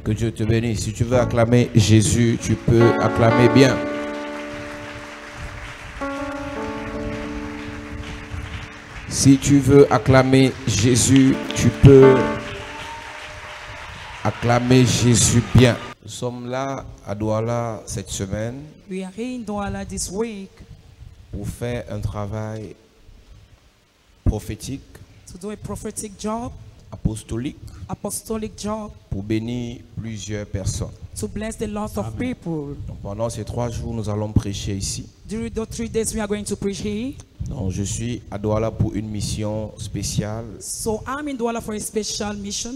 Que Dieu te bénisse. Si tu veux acclamer Jésus, tu peux acclamer bien. Si tu veux acclamer Jésus, tu peux acclamer Jésus bien. Nous sommes là à Douala cette semaine. We are here in Douala this week pour faire un travail prophétique, to do a prophetic job, apostolic job, pour bénir plusieurs personnes. to bless the lost of people. Donc pendant ces 3 jours, nous allons prêcher ici. During those 3 days, we are going to preach here. Donc je suis à Douala pour une mission spéciale So I'm in Douala for a special mission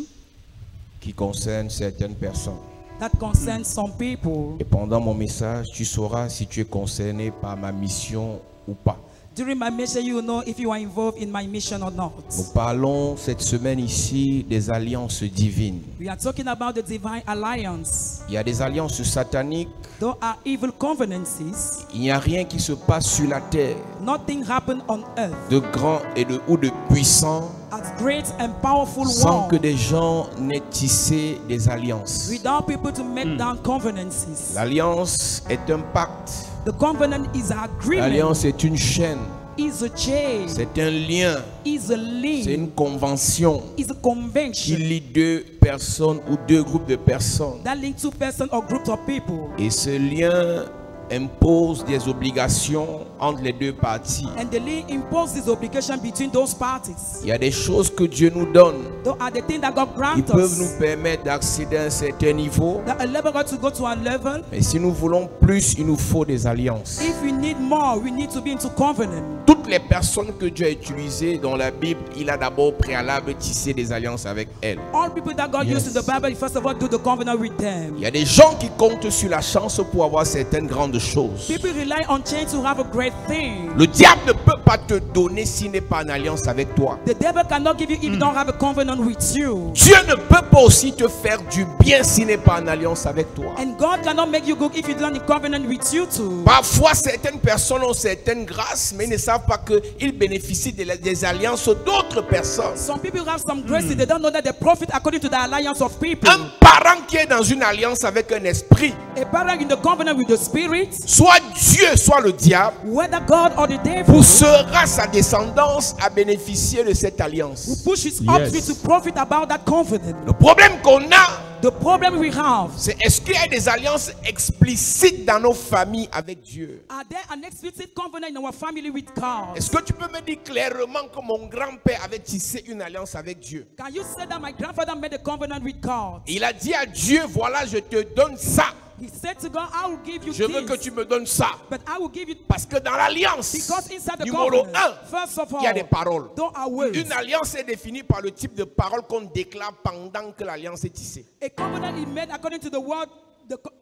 qui concerne certaines personnes. that concerns some people. Et pendant mon message, tu sauras si tu es concerné par ma mission ou pas. During my mission, you will know if you are involved in my mission or not. Nous parlons cette semaine ici des alliances divines. We are talking about the divine alliance. Il y a des alliances sataniques. There are evil covenances. Il n'y a rien qui se passe sur la terre Nothing happened on earth de grand ou de puissant as great and powerful sans que one des gens n'aient tissé des alliances. without people to make down covenances. L'alliance est un pacte. The covenant is an agreement, L'alliance est une chaîne. is a chain, C'est un lien. is a C'est link, une convention is a qui convention lie 2 personnes ou 2 groupes de personnes. that link 2 persons or groups of people. Et ce lien impose des obligations entre les 2 parties. And the link imposes this obligation between those parties. Il y a des choses que Dieu nous donne. Those are the things that God Ils grants peuvent us. nous permettre d'accéder à un certain niveau. That enable God to go to a level. Mais si nous voulons plus, il nous faut des alliances. If we need more, we need to be into covenant. Toutes les personnes que Dieu a utilisées dans la Bible, il a d'abord préalable tissé des alliances avec elles. All people that God used in the Bible, first of all, do the covenant with them. Il y a des gens qui comptent sur la chance pour avoir certaines grandes choses. People rely on chance to have a great thing. Le diable ne peut pas te donner s'il n'est pas en alliance avec toi. The devil cannot give you if you don't have a covenant with you. Dieu ne peut pas aussi te faire du bien s'il n'est pas en alliance avec toi. And God cannot make you good if you don't have a covenant with you too. Parfois, certaines personnes ont certaines grâces, mais ils ne savent pas qu'ils bénéficient des alliances d'autres personnes. Some people have some grace, they don't know that they profit according to the alliance of people. Un parent qui est dans une alliance avec un esprit, A parent in the covenant with the spirit, soit Dieu, soit le diable, whether God or the devil, poussera sa descendance à bénéficier de cette alliance. will push his offspring to profit about that covenant. Le problème qu'on a, The problem we have, c'est est-ce qu'il y a des alliances explicites dans nos familles avec Dieu? are there an explicit covenant in our family with God? Est-ce que tu peux me dire clairement que mon grand-père avait tissé une alliance avec Dieu? Can you say that my grandfather made a covenant with God? Il a dit à Dieu, voilà, je te donne ça. He said to God, I will give you Je veux que this, tu me donnes ça. but I will give you, Parce que dans l'alliance, because inside the numéro covenant, 1, first of il y a des all, paroles. there are words. Une alliance est définie par le type de paroles qu'on déclare pendant que l'alliance est tissée. A covenant is made according to the word,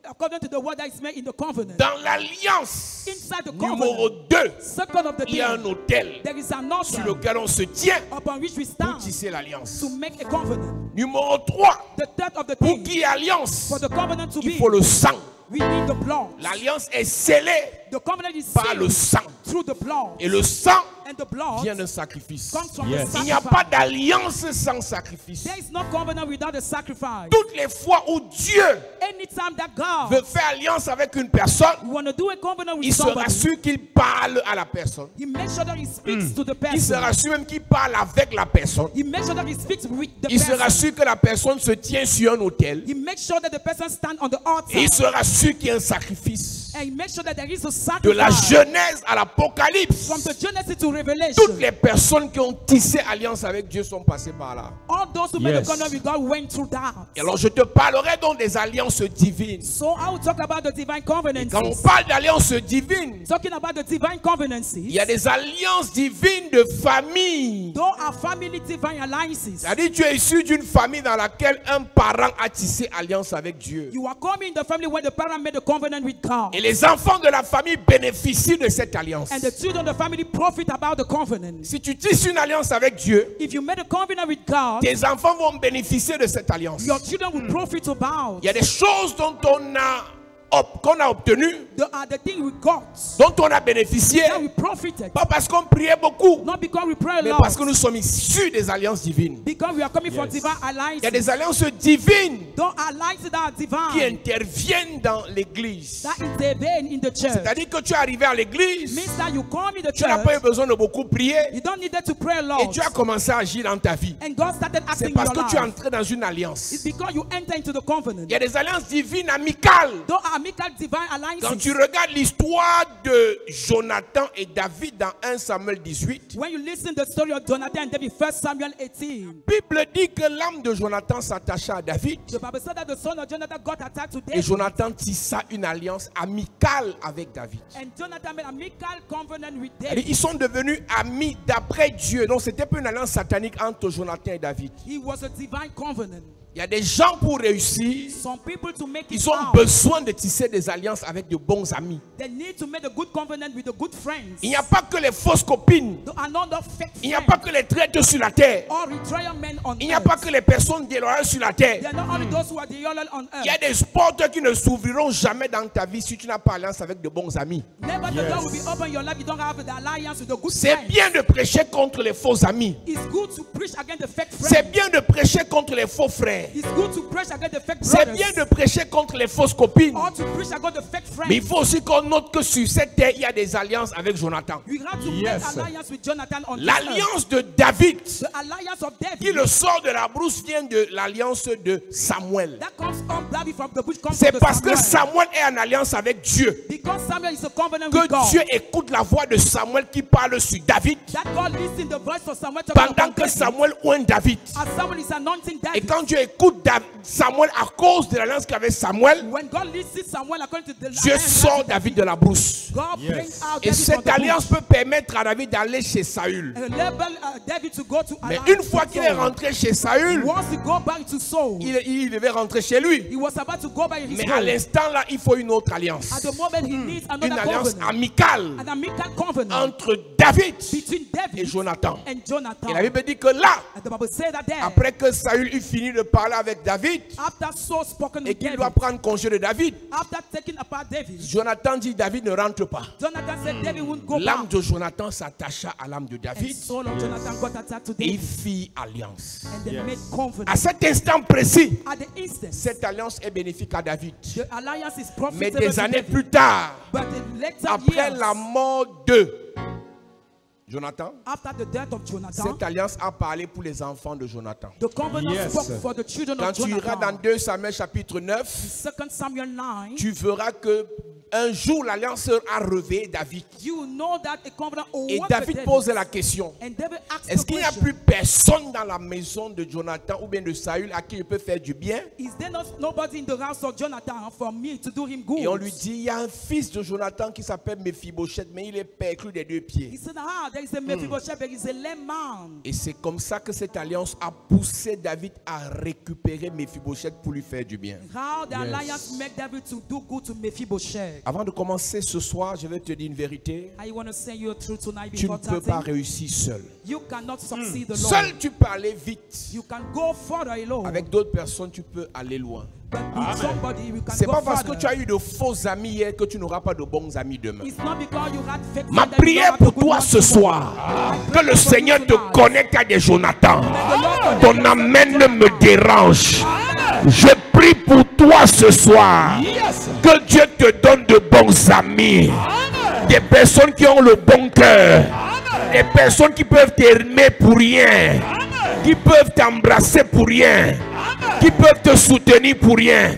according to the word that is made in the covenant. Dans l'alliance, Inside the numéro covenant, 2, second of the il y a un thing, autel there is an sur altar lequel on se tient upon which we pour stand tisser l'alliance. to make a covenant. Numéro 3, The third of the pour thing, qu'il y ait alliance, for the covenant to il be, faut le sang. we need the blood. L'alliance est scellée The covenant is par le sealed sang. through the blood, Et le sang and the blood vient d'un sacrifice. comes from Yes. the Il n'y a pas sacrifice. d'alliance sans sacrifice. There is no covenant without a sacrifice. Toutes les fois où Dieu Anytime that God veut faire alliance avec une personne, want to do a covenant with il se somebody, rassure qu'il parle à la personne. he makes sure that he speaks to the Il se person. rassure même qu'il parle avec la personne. He makes sure that he speaks with the Il se person. rassure que la personne se tient sur un autel. He makes sure that the person stands on the altar. Et il se rassure qu'il y a un sacrifice. And he makes sure that there is a De la sacrifice. Genèse à l'Apocalypse, From the Genesis to Revelation, toutes les personnes qui ont tissé alliance avec Dieu sont passées par là. all those who made a Yes. covenant with God went through that. Et alors je te parlerai donc des alliances divines. So I will talk about the divine covenances. Quand on parle d'alliance divine, Talking about the divine covenances, il y a des alliances divines de famille. those are family divine alliances. C'est-à-dire tu es issu d'une famille dans laquelle un parent a tissé alliance avec Dieu. You are coming in the family where the parent made a covenant with God. Et les enfants de la famille bénéficient de cette alliance. And the children of the family profit about the covenant. Si tu tisses une alliance avec Dieu, If you made a covenant with God, tes enfants vont bénéficier de cette alliance. your children will profit about. Il y a des choses dont on a qu'on a obtenues, the thing we got, dont on a bénéficié, that we profited. pas parce qu'on priait beaucoup, Not because we pray a mais lot, parce que nous sommes issus des alliances divines. because we are coming from divine Il y a alliances. des alliances divines Those alliances that are qui divine, interviennent dans l'église. that intervene in the church. C'est-à-dire que tu es arrivé à l'église, Means that you come in the tu n'as pas eu church, besoin de beaucoup prier you don't need to pray a et lot. tu as commencé à agir dans ta vie. And God started C'est acting in parce your que tu es life. entré dans une alliance. It's because you enter into the covenant. Il y a des alliances divines amicales. Those are amical divine Quand alliances. tu regardes l'histoire de Jonathan et David dans 1 Samuel 18, When you listen to the story of Jonathan and David, 1 Samuel 18, la Bible dit que l'âme de Jonathan s'attacha à David the Bible said that the son of Jonathan got attacked to et David. Jonathan tissa une alliance amicale avec David. And Jonathan made a amical covenant with C'est-à-dire, David. ils sont devenus amis d'après Dieu. Donc c'était pas une alliance satanique entre Jonathan et David. He was a divine covenant. Il y a des gens pour réussir, Some people to make it ils ont out, besoin de tisser des alliances avec de bons amis. they need to make a good covenant with the good friends. Il n'y a pas que les fausses copines. There are not the fake Il n'y a friends pas que les traîtres sur la terre. or betrayal men on Il n'y a earth. pas que les personnes déloyales sur la terre. They are not only those who are the loyal on Il y a earth. des portes qui ne s'ouvriront jamais dans ta vie si tu n'as pas alliance avec de bons amis. Never the door will be open in your life. You don't have the alliance with the good C'est friends. bien de prêcher contre les faux amis. It's good to preach against the fake C'est friends. bien de prêcher contre les faux frères. It's good to preach against the fake C'est brothers. bien de prêcher contre les fausses copines. Or to preach against the fake Mais il friends. faut aussi qu'on note que sur cette terre, il y a des alliances avec Jonathan. You have to make alliance with Jonathan on this earth. L'alliance de David, The alliance of qui David le sort de la brousse, vient de l'alliance de Samuel. that comes from David from the bush comes C'est from the parce que Samuel. Samuel est en alliance avec Dieu Because Samuel is a covenant with que God. Dieu écoute la voix de Samuel qui parle sur David That God listens the voice of Samuel to pendant que Samuel oint David. as Samuel is anointing Et David. quand Dieu écoute Samuel à cause de l'alliance qu'avait Samuel, When God listens Samuel according to the Dieu alliance sort with David de la brousse. God brings out Et David from cette the alliance bush. peut permettre à David d'aller chez Saül. And enable David to go to Mais alliance une fois with qu'il est Saul. rentré chez Saül, He wants to go back to Saul. il devait rentrer chez lui. He was about to go back in his Mais à home. l'instant là, il faut une autre alliance. At the moment he needs Une another alliance covenant. amicale An amical covenant entre David between et David Jonathan. and Et Jonathan. la Bible dit que là, And the Bible says that there, après que Saül eut fini de parler avec David after Saul spoken et with qu'il David, doit prendre congé de David, after taking apart David, Jonathan dit David ne rentre pas. Jonathan said David won't go L'âme back. de Jonathan s'attacha à l'âme de And David soul of Jonathan got attacked to et il David. fit alliance. And they made covenant. À cet instant précis, At the instant, cette alliance est bénéfique à David. the alliance is Mais profitable des to années David. plus tard, But the later après years, la mort de Jonathan, after the death of Jonathan, cette alliance a parlé pour les enfants de Jonathan. the covenant spoke for the children Quand of tu iras dans Jonathan. 2 Samuel chapitre 9, 2 Samuel 9, tu verras que un jour l'alliance a réveillé David. you know that a covenant Et was David with pose David. la question. And David asked Est-ce the qu'il n'y a question, plus personne dans la maison de Jonathan ou bien de Saül à qui il peut faire du bien? is there not nobody in the house of Jonathan for me to do him good? Et on lui dit, il y a un fils de Jonathan qui s'appelle Mephibosheth, mais il est perclus des deux He pieds. said, there is a Mephibosheth, there is a lame man. Et c'est comme ça que cette alliance a poussé David à récupérer Mephibosheth pour lui faire du bien. How the alliance make David to do good to Mephibosheth. Avant de commencer ce soir, je vais te dire une vérité. I want to say you a truth tonight Tu ne before peux pas starting. réussir seul. You cannot succeed alone. Seul, tu peux aller vite. You can go further alone. Avec d'autres personnes, tu peux aller loin. But with somebody, you can C'est go pas parce que further. tu as eu de faux amis hier que tu n'auras pas de bons amis demain. It's not because you had fake Ma friends that you prière don't have pour a good toi one ce tomorrow. soir, I que pray le for you Seigneur te tonight. connecte à des Jonathan. May the Lord connect Ton you amène to me Jonathan. dérange. Je prie pour toi ce soir. Que Dieu te donne de bons amis. Des personnes qui ont le bon cœur. Des personnes qui peuvent t'aimer pour rien. Qui peuvent t'embrasser pour rien. Qui peuvent te soutenir pour rien.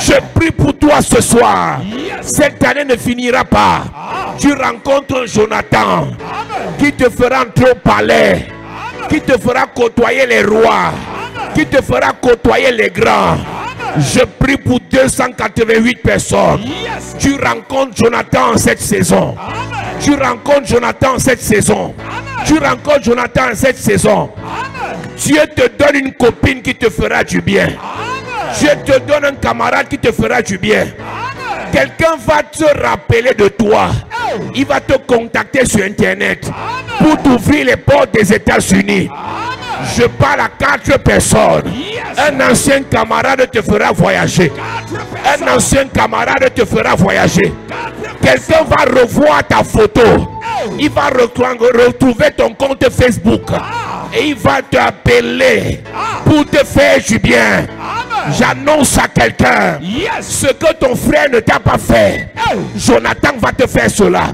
Je prie pour toi ce soir. Cette année ne finira pas. Tu rencontres Jonathan qui te fera entrer au palais, qui te fera côtoyer les rois, qui te fera côtoyer les grands. Je prie pour 288 personnes. Tu rencontres Jonathan cette saison. Tu rencontres Jonathan cette saison. Tu rencontres Jonathan cette saison. Dieu te donne une copine qui te fera du bien. Dieu te donne un camarade qui te fera du bien. Quelqu'un va te rappeler de toi. Il va te contacter sur Internet pour t'ouvrir les portes des États-Unis. Je parle à 4 personnes. Un ancien camarade te fera voyager. Un ancien camarade te fera voyager. Quelqu'un va revoir ta photo. Il va retrouver ton compte Facebook. Et il va t'appeler pour te faire du bien. J'annonce à quelqu'un, ce que ton frère ne t'a pas fait, Jonathan va te faire cela.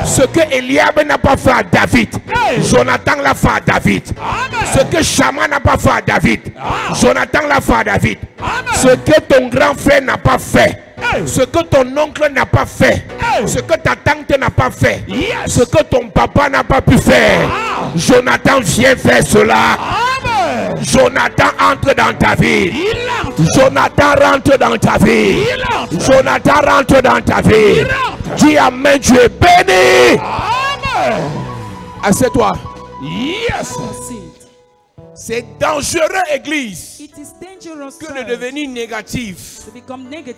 Ce que Eliab n'a pas fait à David, Jonathan l'a fait à David. Ce que Shama n'a pas fait à David, Jonathan l'a fait à David. Ce que ton grand frère n'a pas fait, ce que ton oncle n'a pas fait, ce que ta tante n'a pas fait, ce que ton papa n'a pas pu faire, Jonathan vient faire cela. Jonathan entre dans ta vie. Jonathan rentre dans ta vie. Jonathan rentre dans ta vie. Dis amen, tu es béni. Assieds-toi. Yes. C'est dangereux, église, que de devenir négatif.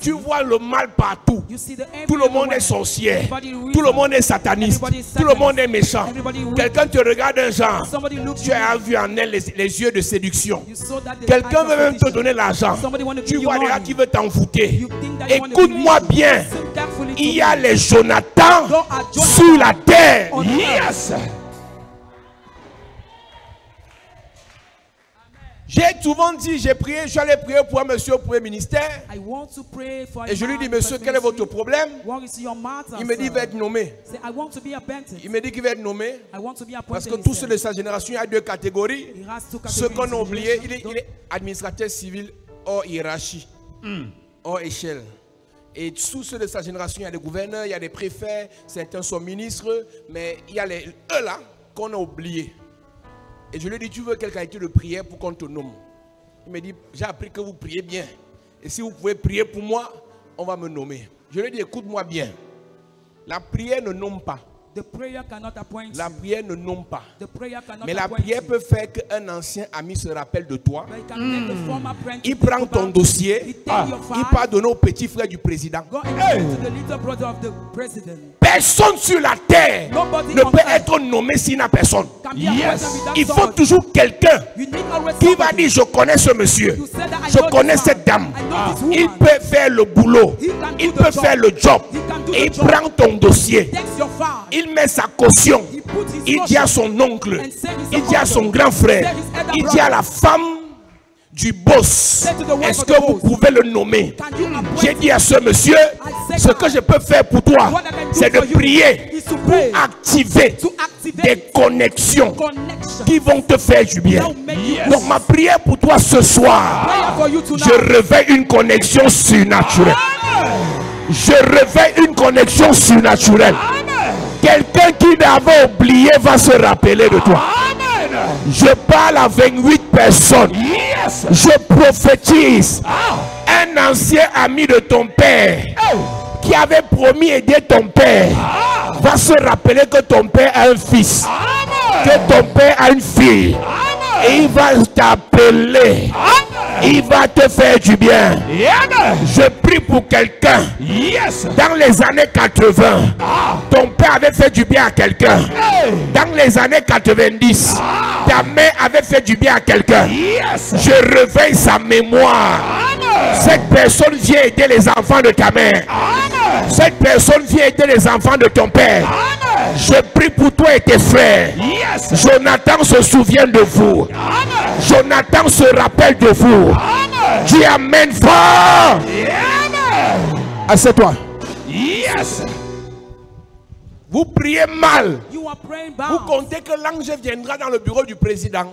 Tu vois le mal partout. Tout le monde est sorcier. Tout le monde est sataniste. Tout le monde est méchant. Quelqu'un te regarde un genre. Tu as vu en elle les yeux de séduction. Quelqu'un veut même te donner l'argent. Tu vois les gars qui veulent t'envoûter. Écoute-moi bien. Il y a les Jonathan sur la terre. Yes. J'ai souvent dit, j'ai prié, je suis allé prier pour un monsieur au premier ministère. Et je lui dis, monsieur, quel est votre problème? Il me dit, il va être nommé. Il me dit qu'il va être nommé. Parce que tous ceux de sa génération, il y a deux catégories. Ceux qu'on a oubliés, il est administrateur civil hors hiérarchie, hors échelle. Et sous ceux de sa génération, il y a des gouverneurs, il y a des préfets, certains sont ministres, mais il y a eux là qu'on a oubliés. Et je lui ai dit, tu veux quelle qualité de prière pour qu'on te nomme? Il me dit, j'ai appris que vous priez bien. Et si vous pouvez prier pour moi, on va me nommer. Je lui ai dit, écoute-moi bien. La prière ne nomme pas. La prière ne nomme pas. Mais la prière peut faire qu'un ancien ami se rappelle de toi. Il prend ton dossier. Il part donner au petit frère du président. Personne sur la terre ne peut être nommé s'il n'a personne. Il faut toujours quelqu'un qui va dire, je connais ce monsieur. Je connais cette dame. Il peut faire le boulot. Il peut faire le job. Et il prend ton dossier. Il met sa caution. Il dit à son oncle. Il dit à son grand frère. Il dit à la femme du boss. Est-ce que vous pouvez le nommer? J'ai dit à ce monsieur, ce que je peux faire pour toi, c'est de prier pour activer des connexions qui vont te faire du bien. Donc ma prière pour toi ce soir, je réveille une connexion surnaturelle. Je réveille une connexion surnaturelle. Quelqu'un qui l'avait oublié va se rappeler de toi. Je parle à 28 personnes. Je prophétise. Un ancien ami de ton père qui avait promis aider ton père va se rappeler que ton père a un fils, que ton père a une fille. Et il va t'appeler. Il va te faire du bien. Je prie pour quelqu'un. Dans les années 80, ton père avait fait du bien à quelqu'un. Dans les années 90, ta mère avait fait du bien à quelqu'un. Je réveille sa mémoire. Cette personne vient aider les enfants de ta mère. Cette personne vient aider les enfants de ton père. Je prie pour toi et tes frères. Jonathan se souvient de vous. Jonathan se rappelle de vous. Dis amen fort. Assieds-toi. Vous priez mal. Vous comptez que l'ange viendra dans le bureau du président.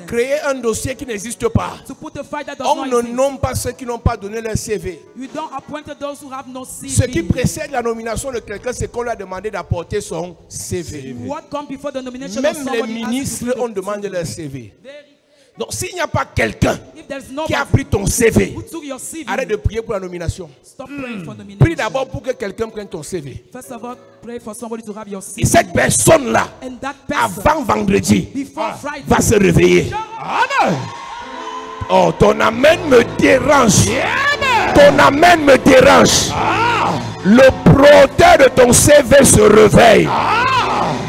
Créer un dossier qui n'existe pas. On ne nomme pas ceux qui n'ont pas donné leur CV. Ce qui précède la nomination de quelqu'un, c'est qu'on lui a demandé d'apporter son CV. Même les ministres, on demande leur CV. Donc s'il n'y a pas quelqu'un qui a pris ton CV, arrête de prier pour la nomination. Prie d'abord pour que quelqu'un prenne ton CV. Et cette personne-là, avant vendredi, va se réveiller. Oh, ton amen me dérange. Ton amen me dérange. Le proteur de ton CV se réveille.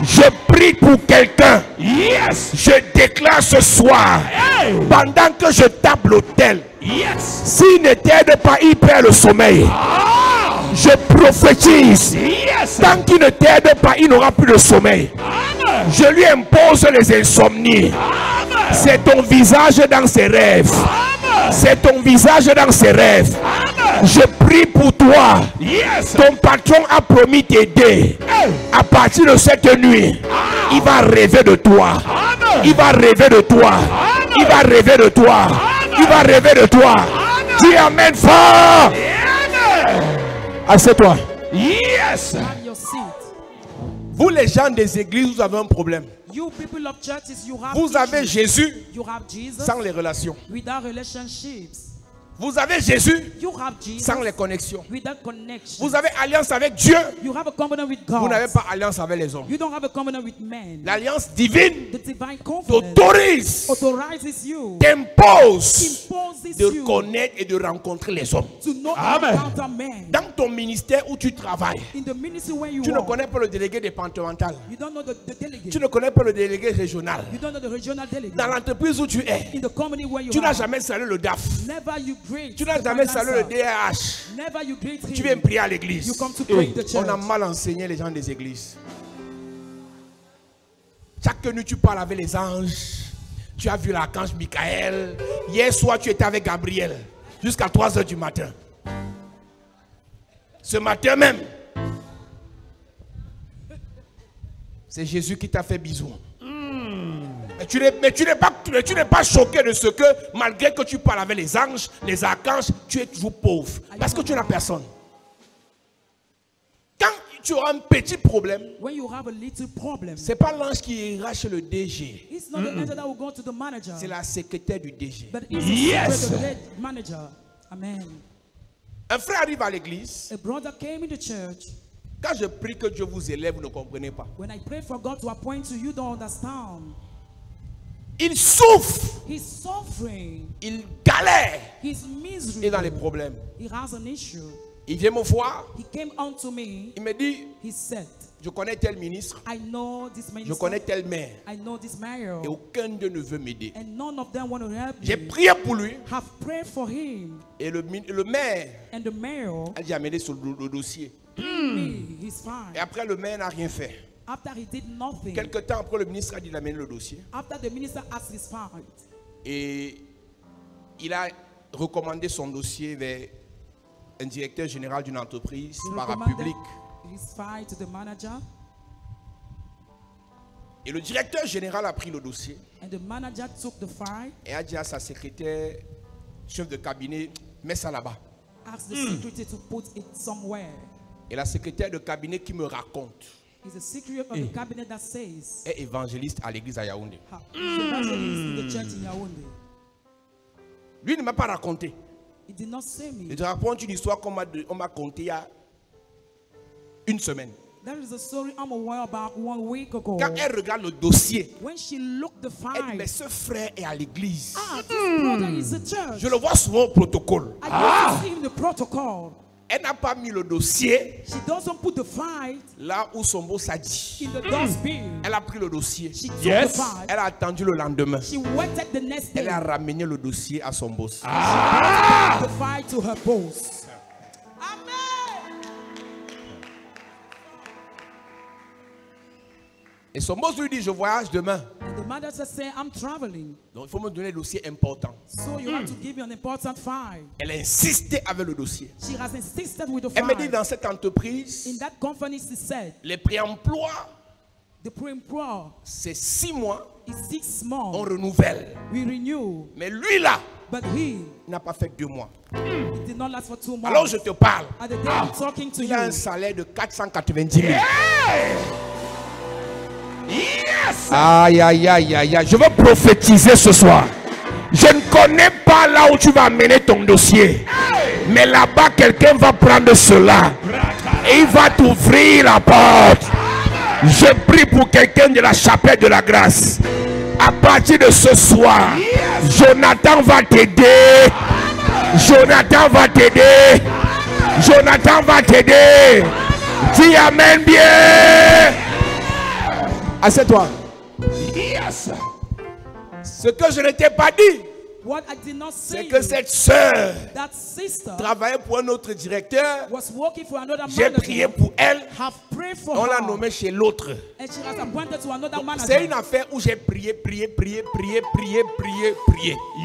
Je prie pour quelqu'un. Yes. Je déclare ce soir, pendant que je tape l'autel, s'il ne t'aide pas, il perd le sommeil. Je prophétise. Tant qu'il ne t'aide pas, il n'aura plus de sommeil. Je lui impose les insomnies. C'est ton visage dans ses rêves. C'est ton visage dans ses rêves. Je prie pour toi. Ton patron a promis t'aider. À partir de cette nuit, il va rêver de toi. Il va rêver de toi. Il va rêver de toi. Il va rêver de toi. Dis amen fort. Assieds-toi. Yes. Vous les gens des églises, vous avez un problème. Vous avez Jésus sans les relations. Vous avez Jésus sans les connexions. Vous avez alliance avec Dieu. Vous n'avez pas alliance avec les hommes. L'alliance divine t'autorise, t'impose de connaître et de rencontrer les hommes. Amen. Dans ton ministère où tu travailles, tu ne connais pas le délégué départemental. Tu ne connais pas le délégué régional. Dans l'entreprise où tu es, tu n'as jamais salué le DAF. Tu n'as jamais salué le DRH. Tu viens prier à l'église. On a mal enseigné les gens des églises. Chaque nuit tu parles avec les anges. Tu as vu l'archange Michael. Hier soir tu étais avec Gabriel jusqu'à 3 h du matin. Ce matin même, c'est Jésus qui t'a fait bisou. Mais tu n'es pas choqué de ce que, malgré que tu parles avec les anges, les archanges, tu es toujours pauvre. Parce que tu n'as personne. Quand tu auras un petit problème, ce n'est pas l'ange qui ira chez le DG. C'est la secrétaire du DG. Yes. Amen. Un frère arrive à l'église. Quand je prie que Dieu vous élève, vous ne comprenez pas. Il souffre. Il galère. Il est dans les problèmes. Il vient me voir. Il me dit, je connais tel ministre. Je connais tel maire. Et aucun d'eux ne veut m'aider. J'ai prié pour lui. Et le maire a dit amener sur le dossier. Et après le maire n'a rien fait. Quelque temps après, le ministre a dit d'amener le dossier. Et il a recommandé son dossier vers un directeur général d'une entreprise parapublique. Et le directeur général a pris le dossier et a dit à sa secrétaire, chef de cabinet, mets ça là-bas. Et la secrétaire de cabinet qui me raconte est évangéliste à l'église à Yaoundé. Lui ne m'a pas raconté. Il te raconte une histoire qu'on m'a contée il y a une semaine. Quand elle regarde le dossier, elle dit, mais ce frère est à l'église. Je le vois souvent au protocole. Elle n'a pas mis le dossier là où son beau s'a dit. Elle a pris le dossier. Yes. Elle a attendu le lendemain. Elle a ramené le dossier à son boss. Et son boss lui dit, je voyage demain. Donc il faut me donner le dossier important. Elle a insisté avec le dossier. Elle me dit, dans cette entreprise, les préemplois, c'est 6 mois, on renouvelle. Mais lui là, il n'a pas fait 2 mois. Alors je te parle. Il a un salaire de 490 000. Yes. Aïe, aïe, aïe, aïe, aïe. Je veux prophétiser ce soir. Je ne connais pas là où tu vas amener ton dossier. Mais là-bas, quelqu'un va prendre cela. Et il va t'ouvrir la porte. Je prie pour quelqu'un de la chapelle de la grâce. À partir de ce soir, Jonathan va t'aider. Jonathan va t'aider. Jonathan va t'aider. Dis amen bien. Assieds-toi. Yes. Ce que je ne t'ai pas dit, What I did not say c'est que cette sœur that sister travaillait pour un autre directeur. was working for another J'ai prié manager. pour elle. Have prayed for On l'a her. nommée chez l'autre. And she was appointed to another C'est manager. une affaire où j'ai prié.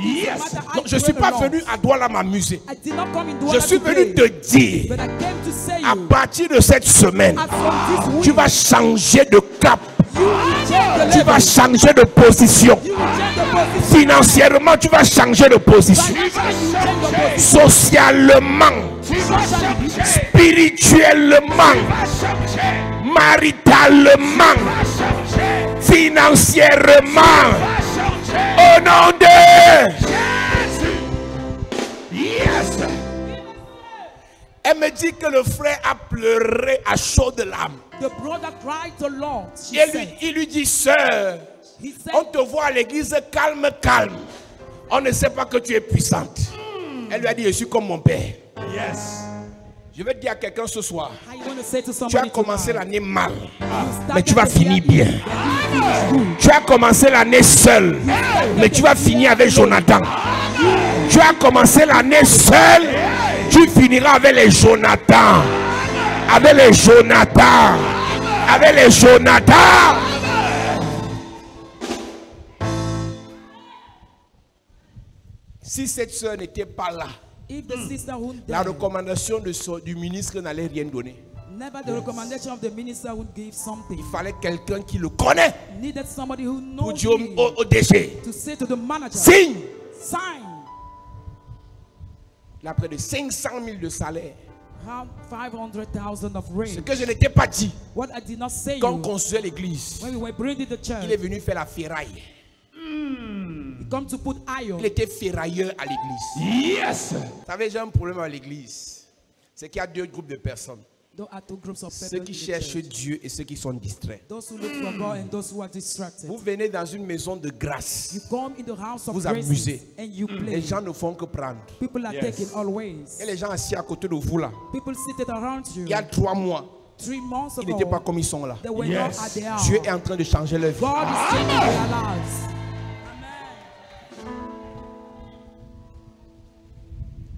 Yes. Donc, je ne suis pas venu à Douala m'amuser. I did not come in Je Douala suis to venu play, te dire, but I came to say à you, partir de cette semaine, as from this tu week, vas changer de cap. you will change the Tu vas level. changer de position. You will change the position. Financièrement, tu vas changer de position. Financially, you change your position. Socialement, Socially, spirituellement, maritalement, financièrement. Au nom de Yes. Elle me dit que le frère a pleuré à chaudes larmes. the brother cried the Lord. She Et said, il lui dit, sœur, he said, on te voit à l'église calme. On ne sait pas que tu es puissante. Elle lui a dit, je suis comme mon père. Yes. Je vais dire à quelqu'un ce soir, how you want to say to tu as somebody commencé tonight? l'année mal, You mais tu vas started finir the year bien. evil, and you finished good. Tu as commencé l'année seul, mais tu vas finir avec Jonathan. Tu as commencé l'année seul, tu finiras avec les Jonathan. Avec les Jonathan. Avec les Jonathan. Si cette soeur n'était pas là, If the sister wouldn't la die, recommandation du ministre n'allait rien donner. never the recommendation of the minister would give something. Il fallait quelqu'un qui le connaît Needed somebody who pour knows dire him au DG, to say to the manager, signe. sign. Il a près de 500 000 de salaire. Have 500,000 of Ce rain. que je ne t'ai pas dit, What I did not say quand on you, construisait l'église, when we were building the church, il est venu faire la ferraille. he come to put iron. Il était ferrailleur à l'église. Yes. Vous savez, j'ai un problème à l'église. C'est qu'il y a deux groupes de personnes. There are two groups of Ceux people qui in the cherchent church. Dieu et ceux qui sont distraits. Those who look for God and those who are distracted. Vous venez dans une maison de grâce. You come in the house of Vous grace amusez. and you Les play. gens ne font que prendre. People are taking always. Et les gens assis à côté de vous là, People seated around you. il y a 3 mois, 3 months ils n'étaient pas ago, comme ils sont là. they were not as they are. Dieu est en train de changer leur vie. God is changing their lives.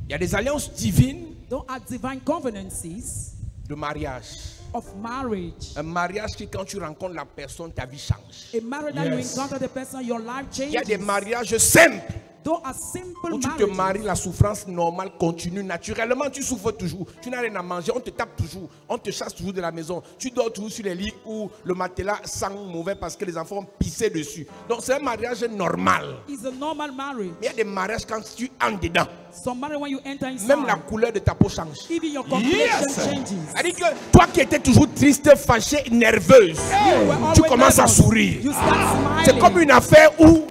Il y a des alliances divines Don't have divine covenances de mariage. of marriage. Un mariage qui, quand tu rencontres la personne, ta vie change. A marriage that you encounter the person, your life Il y a des changes. mariages simples Though a simple où tu te maries, marriage, la souffrance normale continue. Naturellement, tu souffres toujours. Tu n'as rien à manger, on te tape toujours. On te chasse toujours de la maison. Tu dors toujours sur les lits où le matelas sent mauvais parce que les enfants ont pissé dessus. Donc, c'est un mariage normal. is a normal marriage. Mais il y a des mariages quand tu entres dedans. Some marriage when you enter Même la inside, couleur de ta peau change. even your complexion changes. C'est-à-dire que toi qui étais toujours triste, fâchée, nerveuse, You were tu always commences à nervous. sourire. You start C'est smiling. comme une affaire où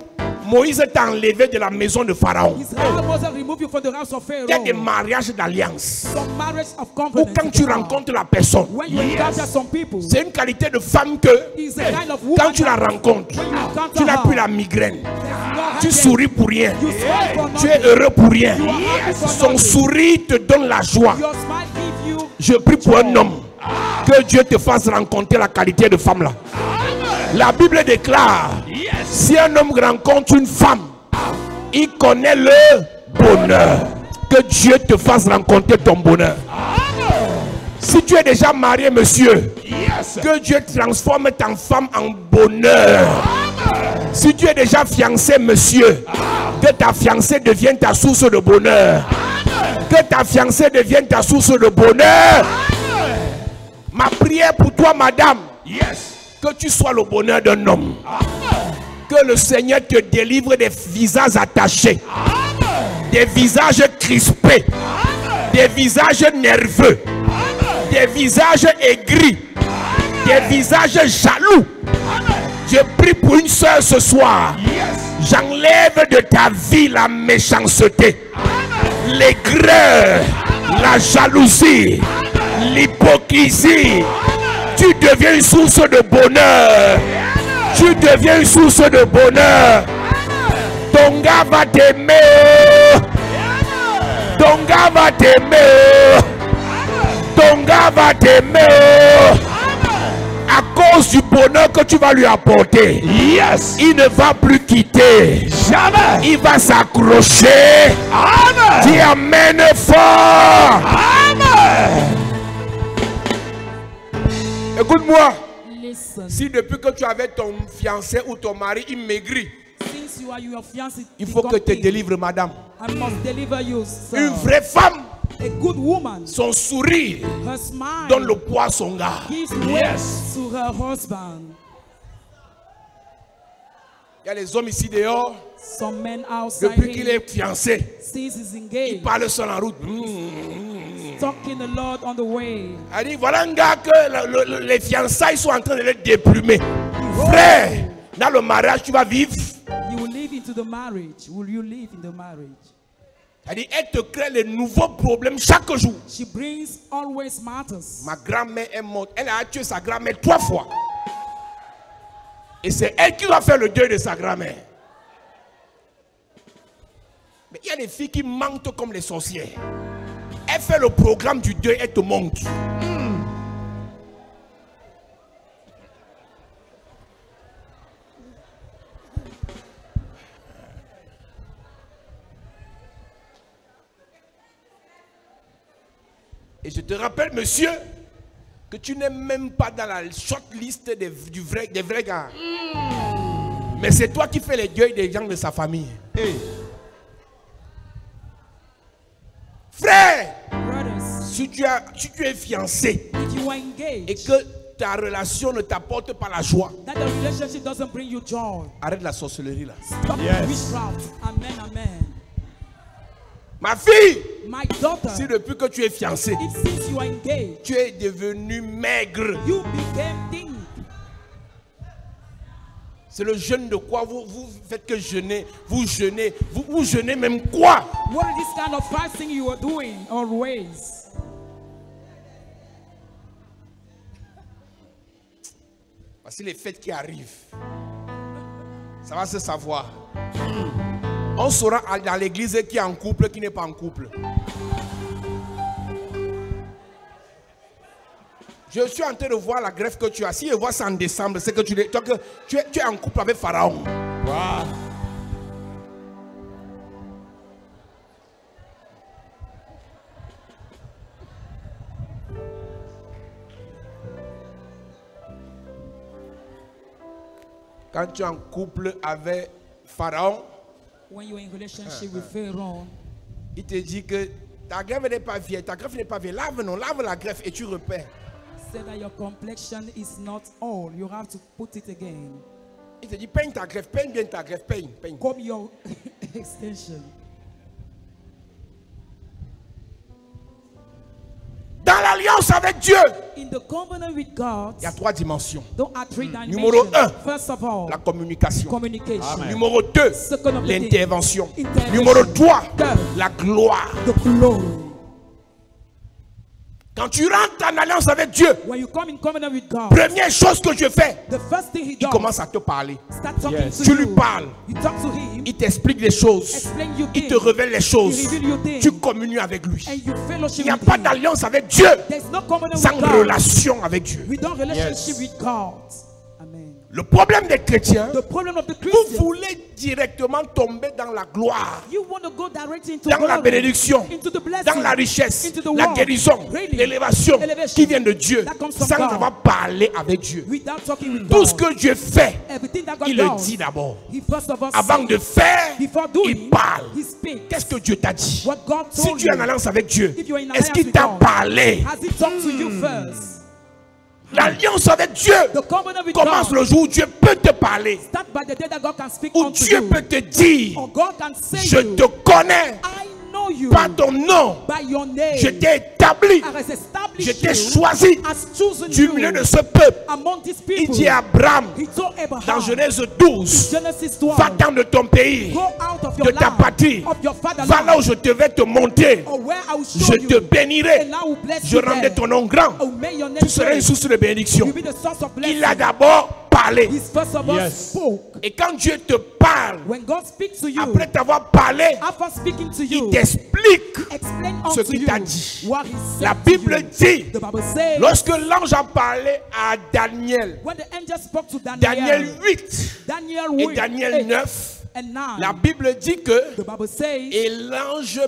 Moïse t'a enlevé de la maison de Pharaon. His hand was remove you from the house of Il y a des Pharaoh. mariages d'alliance. Some marriage of Ou confidence. quand tu rencontres la personne, When you encounter some people, c'est une qualité de femme que is a kind of woman quand tu la that rencontres, when you encounter tu n'as her, plus la migraine. there's no Tu headache. souris pour rien. You smile for Tu es nothing. heureux pour rien. You are happy for Son nothing. sourire te donne la joie. Your smile give you Je prie pour un homme. Que Dieu te fasse rencontrer la qualité de femme là. La Bible déclare, si un homme rencontre une femme, il connaît le bonheur. Que Dieu te fasse rencontrer ton bonheur. Si tu es déjà marié, monsieur, que Dieu transforme ta femme en bonheur. Si tu es déjà fiancé, monsieur, que ta fiancée devienne ta source de bonheur. Que ta fiancée devienne ta source de bonheur. Ma prière pour toi, madame, que tu sois le bonheur d'un homme. Que le Seigneur te délivre des visages attachés, des visages crispés, des visages nerveux, des visages aigris, des visages jaloux. Je prie pour une soeur ce soir. J'enlève de ta vie la méchanceté, l'aigreur, la jalousie, l'hypocrisie. Tu deviens une source de bonheur. Tu deviens une source de bonheur. Ton gars va t'aimer. Ton gars va t'aimer. Ton gars va t'aimer. À cause du bonheur que tu vas lui apporter, Yes. il ne va plus quitter. Jamais. Il va s'accrocher. Amen. Dis amen fort. Amen. Écoute-moi. Listen. Si depuis que tu avais ton fiancé ou ton mari, il maigrit, Since you are your fiancé, il faut que tu te délivres, madame. I must deliver you, sir. Une vraie femme, A good woman, son sourire her smile donne le poids à son gars. gives weight to her husband. Il y a les hommes ici dehors, Some men outside depuis qu'il here, est fiancé, since he's il engaged, parle sur la route. talking a lot on the way. Elle dit, voilà un gars que les fiançailles sont en train de le déplumer. Frère, dans le mariage, tu vas vivre. You will live into the marriage. Will you live in the marriage? Elle dit, elle te crée les nouveaux problèmes chaque jour. She brings always matters. Ma grand-mère est morte. Elle a tué sa grand-mère 3 fois. Et c'est elle qui va faire le deuil de sa grand-mère. Mais il y a des filles qui mentent comme les sorcières. Elle fait le programme du deuil, elle te montre. Et je te rappelle, monsieur, que tu n'es même pas dans la shortlist des vrais gars. Mais c'est toi qui fais les deuils des gens de sa famille. Hey. Frère, Brothers, si tu es fiancé if you are et engaged, que ta relation ne t'apporte pas la joie, that the relationship doesn't bring you joy, arrête la sorcellerie là. stop Yes. witchcraft. Amen, amen. Ma fille, My daughter, si depuis que tu es fiancé, if since you are engaged, tu es devenu maigre, you became thin, c'est le jeûne de quoi vous faites que jeûner, vous jeûnez même quoi? what is this kind of fasting you are doing always? Voici les fêtes qui arrivent. Ça va se savoir. On saura dans l'église qui est en couple, qui n'est pas en couple. Je suis en train de voir la greffe que tu as. Si je vois ça en décembre, c'est que tu es en couple avec Pharaon. Wow. Quand tu es en couple avec Pharaon, When you are in relationship with Pharaoh, il te dit que ta greffe n'est pas vieille, ta greffe n'est pas vieille. Lave la greffe et tu repères. say that your complexion is not all. You have to put it again. Il te dit peigne ta greffe, peigne bien ta greffe, peigne. Comb your extension. Dans l'alliance avec Dieu, In the covenant with God, il y a 3 dimensions. there are 3 dimensions. Numéro 1, First of all, la communication. communication. Amen. Numéro 2, Second of the thing, l'intervention. intervention. Numéro 3, Third, la gloire. the glory. Quand tu rentres en alliance avec Dieu, When you come in covenant with God, première chose que je fais, the first thing he il does, commence à te parler. start talking Yes. to Tu you. lui parles. You talk to him, Il t'explique les choses. explain you Il te things, révèle les choses. He reveal you things. Tu communies avec lui. and you Il fellowship n'y a with pas him. d'alliance avec Dieu There's no covenant sans with God relation avec Dieu. without relationship Yes. with God. Amen. Le problème des chrétiens, The problem of the vous Christian, voulez directement tomber dans la gloire, you want to go directly into dans la glory, bénédiction, into the blessing, dans la richesse, into the la wealth, guérison, really, l'élévation elevation qui vient de Dieu, that comes from sans God. avoir parlé avec Dieu. without talking with Tout God. ce que Dieu fait, Everything that God il le does, dit d'abord. he first of all Avant says, de faire, before doing, il parle. he speaks. Qu'est-ce que Dieu t'a dit? What God Si told tu es en you, alliance avec Dieu, if you're in est-ce alliance qu'il with t'a God, parlé? has he talked to you first? L'alliance avec Dieu The covenant with commence God le jour où Dieu peut te parler, start by the day that God can speak où unto Dieu you. peut te dire, Or God can say je you, te connais I know you par ton nom, by your name. je t'ai établi, I has established je t'ai you, choisi has chosen du you milieu de ce peuple. among these Il people. dit à Abraham, He told Abraham dans Genèse 12, Genesis 12, va-t'en de ton pays, go out of your de ta land, patrie, of your va là fatherland, où je te vais te monter, or where I will show je you, te bénirai, and I will bless je you rendrai there. ton nom grand, Oh, may your name tu seras une great. source de bénédiction. You be the source of blessing. Il a d'abord parlé. He's first of all Yes. spoke. Et quand Dieu te parle, When God speaks to you, après t'avoir parlé, after speaking to il you, t'explique explain ce unto qu'il you t'a dit. what he said La to Bible you. dit, The Bible says, lorsque l'ange a parlé à Daniel, when the angel spoke to Daniel 8 Daniel et 8 Daniel 9, and 9, la Bible dit que, the Bible says, et l'ange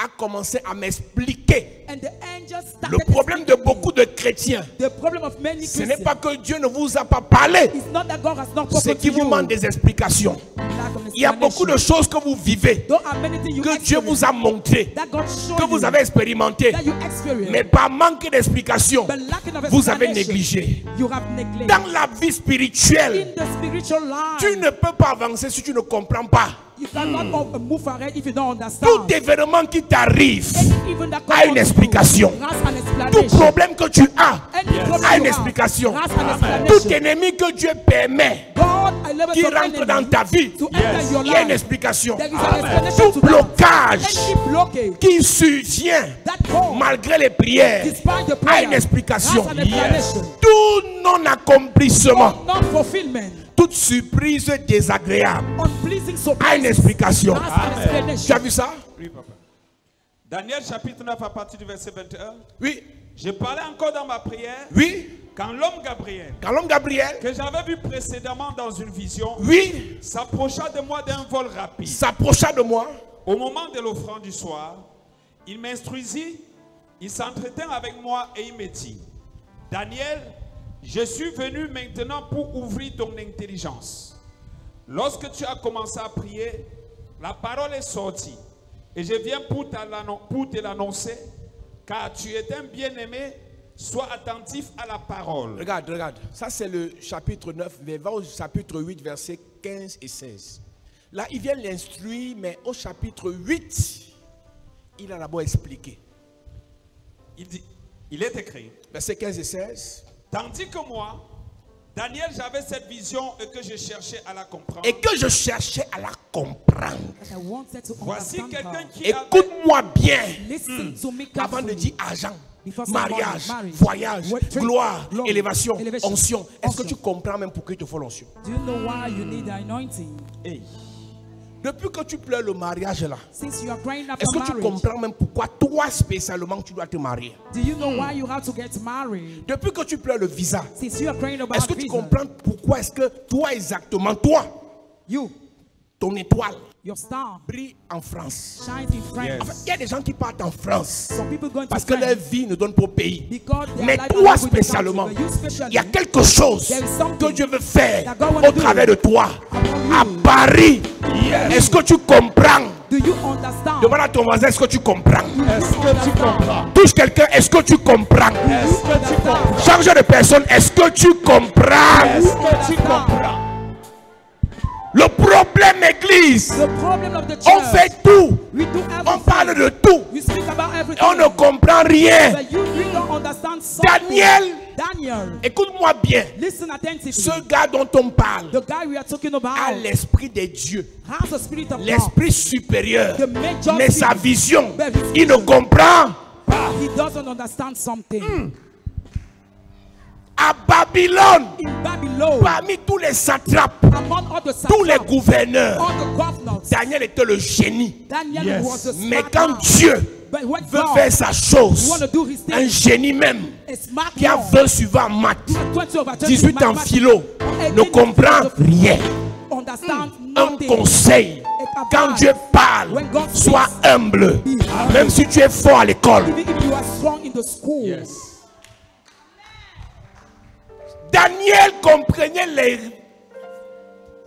a commencé à m'expliquer and the angel started le problème de explaining beaucoup de chrétiens. the problem of many Ce n'est Christians. pas que Dieu ne vous a pas parlé, It's not that God has not c'est spoken qu'il to vous you. manque des explications. Lack of Il y a beaucoup de explanation. choses que vous vivez, There are many things you que Dieu vous a montré, that God showed que vous you, avez expérimenté, that you experience, mais par manque d'explication, but lacking of vous avez explanation, négligé. you have neglected. Dans la vie spirituelle, In the spiritual life, tu ne peux pas avancer si tu ne comprends pas. you cannot move ahead if you don't understand. Tout événement qui t'arrive Even that a une explication. has an Tout explanation. problème que tu as Any problem a une you have explication. has an Tout explanation. ennemi que Dieu permet God, I never qui told rentre enemy dans ta vie, to enter your il y a une life. explication. There is an explanation Tout to that. blocage Any blockage qui survient that comes malgré les prières despite the a prayer une explication. has an explanation. Tout non-accomplissement, Non fulfillment, toute surprise désagréable unpleasing a surprise une explication. has an Tu as explanation. vu ça? Oui, papa. Daniel chapitre 9 à partir du verset 21. Oui. Je parlais encore dans ma prière Oui. quand l'homme Gabriel, Quand l'homme Gabriel, que j'avais vu précédemment dans une vision, oui, s'approcha de moi d'un vol rapide. s'approcha de moi. Au moment de l'offrande du soir, il m'instruisit, il s'entretint avec moi et il me dit, Daniel, je suis venu maintenant pour ouvrir ton intelligence. Lorsque tu as commencé à prier, la parole est sortie et je viens pour te l'annoncer, car tu es un bien-aimé, sois attentif à la parole. Regarde, regarde. Ça, c'est le chapitre 9. Mais va au chapitre 8, versets 15 et 16. Là, il vient l'instruire, mais au chapitre 8, il a d'abord expliqué. Il est écrit, Versets 15 et 16. tandis que moi, Daniel, j'avais cette vision et que je cherchais à la comprendre. Et que je cherchais à la comprendre. I wanted to Voici understand quelqu'un her. qui avait... Écoute-moi bien. Listen to me Avant de carefully. dire argent, Before saying mariage, marriage, voyage, drink, gloire, glory, élévation, elevation, onction. Est-ce que onction. tu comprends même pourquoi il te faut l'onction? Do you know why you need the anointing? Hey. Depuis que tu pleures le mariage là, Since you are praying after est-ce que tu marriage, comprends même pourquoi toi spécialement tu dois te marier? do you know why you have to get married? Depuis que tu pleures le visa, Since you are praying about est-ce que tu visa, comprends pourquoi est-ce que toi exactement, toi, you, ton étoile your star, brille en France? shines in France. Yes. Enfin, il y a des gens qui partent en France Some people going parce to que leur France vie ne donne pas au pays. because their Mais life toi is with the spécialement, country, but you specially, il y a quelque chose There is something que Dieu veut faire that God wants au to do travers de toi upon à you. Paris. Est-ce que tu comprends? Do you understand? Demande à ton voisin, est-ce que tu comprends? Est-ce que tu comprends? Touche quelqu'un, est-ce que tu comprends? Est-ce que tu comprends? Change de personne, est-ce que tu comprends? Est-ce que tu comprends? Le problème, église, The problem of the church, on fait tout, we do on everything. parle de tout, We speak about et everything. on ne comprend rien. But you don't understand something. Daniel, Écoute-moi bien, listen attentively. ce gars dont on parle The guy we are talking about a l'esprit des dieux, has the spirit of God. l'esprit supérieur, The major mais sa spirit. vision, But his il ne vision. comprend. He doesn't understand something. À Babylone, In Babylon, parmi tous les satrapes, among all the tous les satraps, gouverneurs, all the governors, Daniel était le génie. Daniel Yes. was a Mais smart quand man. Dieu But when veut God faire sa chose, want to do his thing, un génie même a smart qui a man, 20 suivants en maths, 20 over 20 18 en mathematics, philo, ne comprend rien. understand Un nothing. conseil, quand Dieu parle, When God speaks, sois humble. Même si tu es fort à l'école. Even if you are strong in the school, Yes. Daniel comprenait les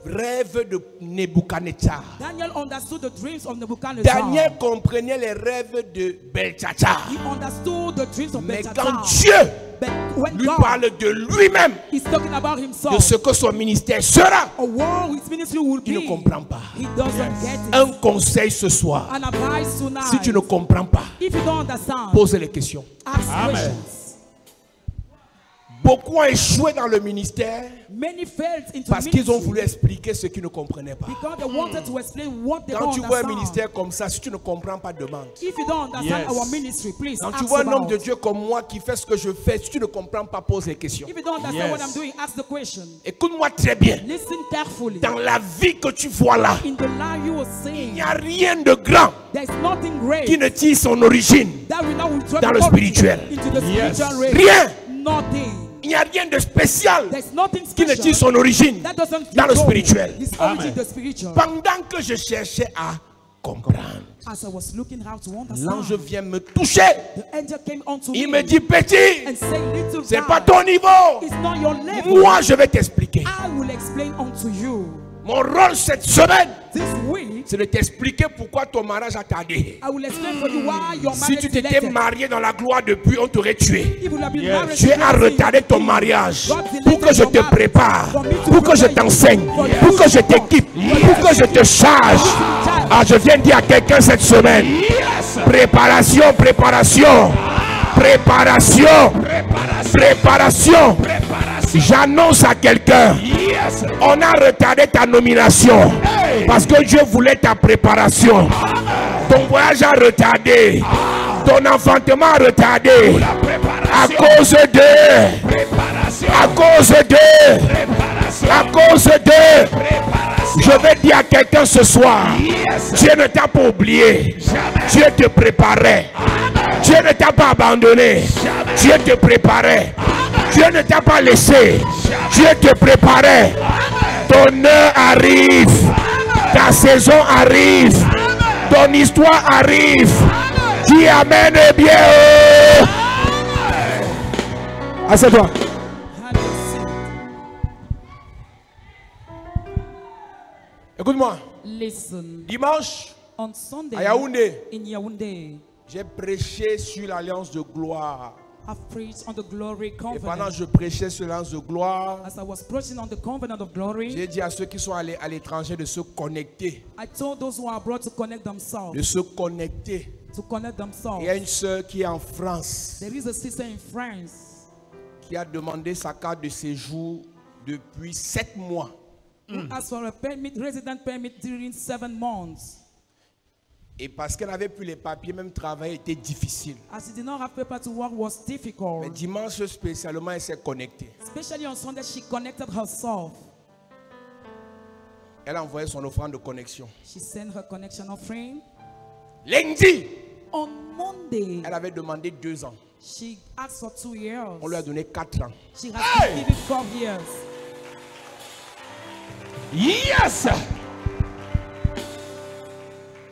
rêves de Nebuchadnezzar. Daniel understood the dreams of Nebuchadnezzar. Daniel comprenait les rêves de Belshazzar. He understood the dreams of Mais Belshazzar. quand Dieu But when lui God parle de lui-même, is talking about de himself, ce que son ministère sera, or what his ministry will il be, ne comprend pas. he doesn't get it. Un conseil ce soir, An advice tonight, si tu ne comprends pas, if you don't understand, pose les questions. ask Amen. questions. Beaucoup ont échoué dans le ministère Many failed into parce qu'ils ont ministry voulu expliquer ce qu'ils ne comprenaient pas. because they wanted to explain what they Quand don't tu vois un understand. ministère comme ça, si tu ne comprends pas, demande. If you don't understand our ministry, please Quand tu ask vois un homme about. de Dieu comme moi qui fait ce que je fais, si tu ne comprends pas, pose les questions. If you don't understand what I'm doing, ask the question. Écoute-moi très bien. Listen carefully. Dans la vie que tu vois là, In the life you are il saying, n'y a rien de grand there's nothing great qui ne tire son origine that will not withdraw dans le the spirituel. into the spiritual realm. Rien. Nothing. Il n'y a rien de spécial There's nothing qui ne special tire son origine that doesn't dans le withdraw spirituel. its origin in the spiritual. Pendant que je cherchais à comprendre, As I was looking how to l'ange understand, vient me toucher. the angel came unto Il me me dit, petit, and said, little c'est guy, pas ton niveau. it's not your level. Moi, je vais t'expliquer. I will explain unto you. Mon rôle cette semaine, This week, c'est de t'expliquer pourquoi ton mariage a tardé. I will explain for you why your Si marriage tu is t'étais delayed. marié dans la gloire depuis, on t'aurait tué. If you have been married Tu as to retardé ton God, mariage delayed pour que je your te marriage prépare, for me to pour que je prepare you, t'enseigne, for you pour que to je t'équipe, pour que je te charge. Ah, je viens de dire à quelqu'un cette semaine, préparation, préparation, préparation, préparation. J'annonce à quelqu'un, on a retardé ta nomination parce que Dieu voulait ta préparation. Ton voyage a retardé, ton enfantement a retardé à cause de. Je vais dire à quelqu'un ce soir, Dieu ne t'a pas oublié, Dieu te préparait, Dieu ne t'a pas abandonné, Dieu te préparait, Dieu ne t'a pas laissé, Dieu te préparait. Ton heure arrive, ta saison arrive, ton histoire arrive. Dis amen et bien. Assieds-toi. Écoute-moi. Listen. Dimanche, On Sunday, à Yaoundé, in Yaoundé, j'ai prêché sur l'alliance de gloire. I've preached on the glory Et pendant covenant. que je prêchais sur l'alliance de gloire, As I was preaching on the covenant of glory, j'ai dit à ceux qui sont allés à l'étranger de se connecter. I told those who are abroad to connect themselves. De se connecter. Il y a une sœur qui est en France. There is a sister in France Qui a demandé sa carte de séjour depuis 7 mois. who asked for a permit, resident permit during 7 months. Et parce qu'elle n'avait plus les papiers, même travailler était difficile. As she did not have paper to work was Mais difficult. dimanche spécialement, elle s'est connectée. Especially on Sunday, she connected herself. Elle a envoyé son offrande de connexion. She sent her connection offering. Lundi, On Monday, elle avait demandé 2 ans. she asked for 2 years. On lui a donné 4 ans. She has been given 12 years. Yes!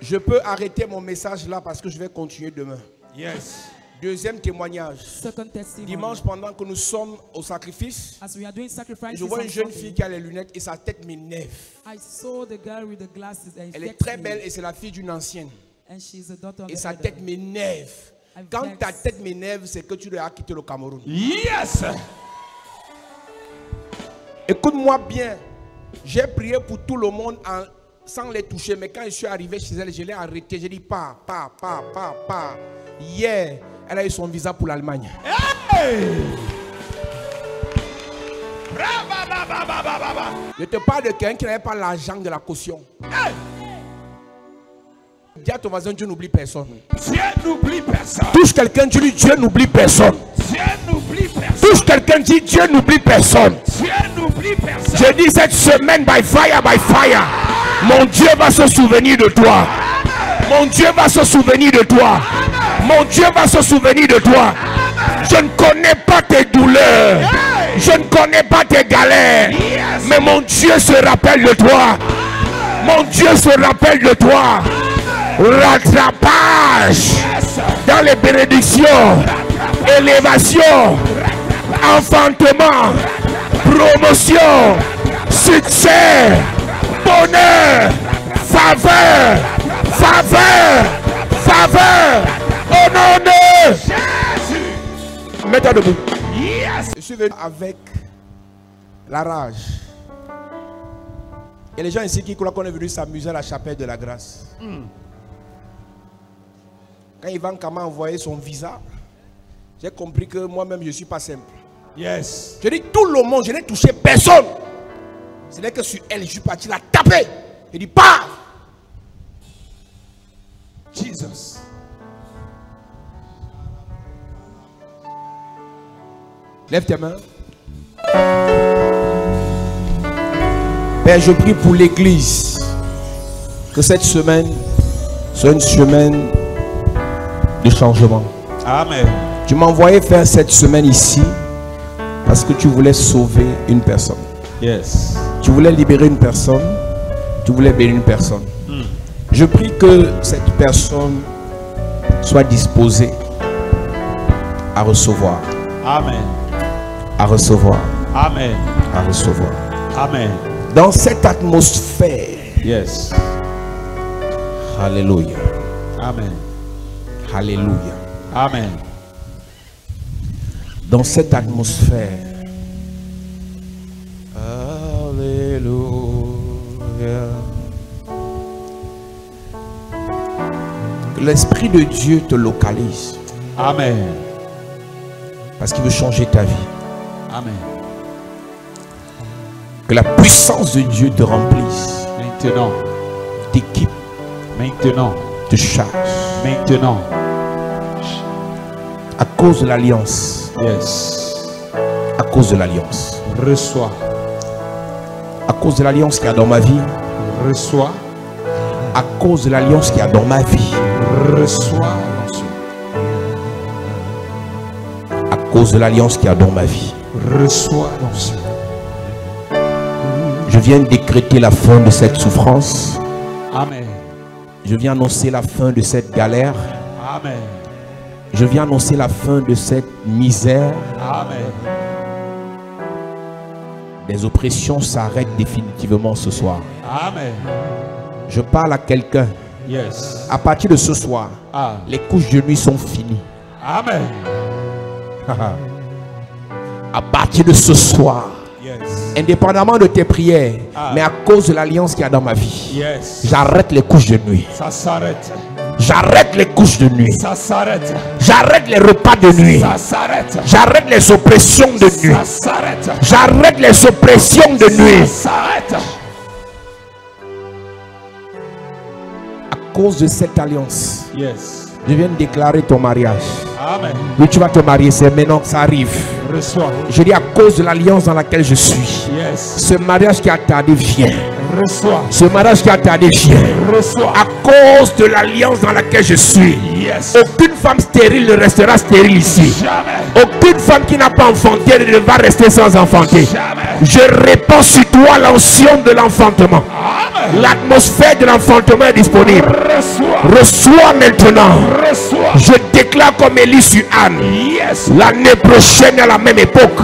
Je peux arrêter mon message là parce que je vais continuer demain. Yes. Deuxième témoignage. Second testimony. Dimanche, pendant que nous sommes au sacrifice, As we are doing sacrifices je vois on une jeune Sunday, fille qui a les lunettes et sa tête m'énerve. I saw the girl with the glasses and Elle est vexed très me. belle et c'est la fille d'une ancienne. And she's a daughter of Et the sa elder. tête m'énerve. I'm Quand vexed. ta tête m'énerve, c'est que tu dois quitter le Cameroun. Yes. Écoute-moi bien. J'ai prié pour tout le monde sans les toucher. Mais quand je suis arrivé chez elle, je l'ai arrêté. J'ai dit pas. Hier, elle a eu son visa pour l'Allemagne. Hey. Je te parle de quelqu'un qui n'avait pas l'argent de la caution. Hey. Dis à ton voisin, Dieu n'oublie personne. Dieu n'oublie personne. Touche quelqu'un, dis Dieu n'oublie personne. Dieu n'oublie personne. Touche quelqu'un, dis Dieu n'oublie personne. Dieu n'oublie personne. Je dis cette semaine, by fire, mon Dieu va se souvenir de toi. Mon Dieu va se souvenir de toi. Mon Dieu va se souvenir de toi. Je ne connais pas tes douleurs. Je ne connais pas tes galères. Mais mon Dieu se rappelle de toi. Mon Dieu se rappelle de toi. Rattrapage dans les bénédictions, élévation, enfantement, promotion, succès, bonheur, faveur, au nom de Jésus. Mets-toi debout. Je suis venu avec la rage. Il y a les gens ici qui croient qu'on est venu s'amuser à la chapelle de la grâce. Quand Ivan Kama a envoyé son visa, j'ai compris que moi-même je ne suis pas simple. Yes. Je dis tout le monde, je n'ai touché personne. Ce n'est que sur elle, je suis parti la taper. Je dis paf. Jesus. Lève tes mains. Père, je prie pour l'église. Que cette semaine soit une semaine de changement. Amen. Tu m'as envoyé faire cette semaine ici parce que tu voulais sauver une personne. Yes. Tu voulais libérer une personne. Tu voulais bénir une personne. Je prie que cette personne soit disposée à recevoir. Amen. À recevoir. Amen. À recevoir. Amen. Dans cette atmosphère. Yes. Alléluia. Amen. Alléluia. Amen. Dans cette atmosphère. Alléluia. Que l'Esprit de Dieu te localise. Amen. Parce qu'il veut changer ta vie. Amen. Que la puissance de Dieu te remplisse. Maintenant. T'équipe. Maintenant. Te charge. Maintenant. À cause de l'alliance. Yes. À cause de l'alliance. Reçois. À cause de l'alliance qu'il y a dans ma vie. Reçois. À cause de l'alliance qu'il y a dans ma vie. Reçois. À cause de l'alliance qu'il y a dans ma vie. Reçois l'onction. Je viens décréter la fin de cette souffrance. Amen. Je viens annoncer la fin de cette galère. Amen. Je viens annoncer la fin de cette misère. Amen. Les oppressions s'arrêtent définitivement ce soir. Amen. Je parle à quelqu'un. Yes. À partir de ce soir, les couches de nuit sont finies. Amen. À partir de ce soir, Yes. indépendamment de tes prières, mais à cause de l'alliance qu'il y a dans ma vie, Yes. j'arrête les couches de nuit. Ça s'arrête. J'arrête les couches de nuit. Ça s'arrête. J'arrête les repas de nuit. Ça s'arrête. J'arrête les oppressions de nuit. Ça s'arrête. J'arrête les oppressions de nuit. Ça s'arrête. À cause de cette alliance, Yes. je viens de déclarer ton mariage. Amen. Oui, tu vas te marier, c'est maintenant que ça arrive. Reçois. Je dis à cause de l'alliance dans laquelle je suis. Yes. Ce mariage qui a tardé vient. Reçois. Ce mariage qui a tardé vient. Reçois. À cause de l'alliance dans laquelle je suis. Yes. Aucune femme stérile ne restera stérile ici. Jamais. Aucune femme qui n'a pas enfanté ne va rester sans enfanter. Jamais. Je répands sur toi l'onction de l'enfantement. L'atmosphère de l'enfantement est disponible. Reçois. Reçois maintenant. Reçois. Je déclare comme Élie sur Anne. Yes. L'année prochaine à la même époque,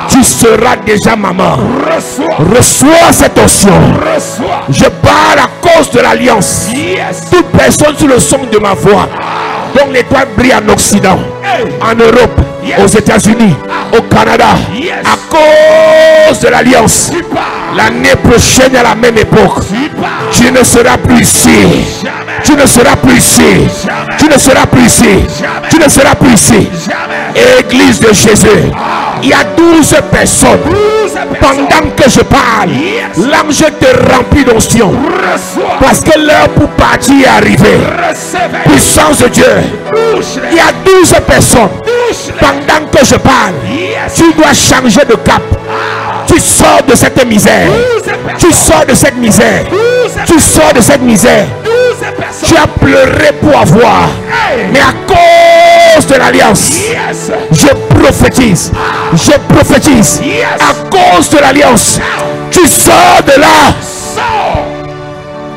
tu seras déjà maman. Reçois. Reçois cette onction. Reçois. Je parle à cause de l'alliance. Yes. Toute personne sous le son de ma voix, dont l'étoile brille en Occident, en Europe, aux États-Unis, au Canada, à cause de l'alliance, l'année prochaine à la même époque, tu ne seras plus ici. Tu ne seras plus ici. Tu ne seras plus ici. Tu ne seras plus ici. Église de Jésus, il y a 12 personnes. Pendant que je parle, l'ange te remplit d'onction. Parce que l'heure pour partir est arrivée. Puissance de Dieu. Il y a 12 personnes. Pendant que je parle, tu dois changer de cap. Tu sors de cette misère. Tu sors de cette misère. Tu sors de cette misère. Tu as pleuré pour avoir. Mais à cause de l'alliance, je prophétise. Je prophétise. À cause de l'alliance, tu sors de là.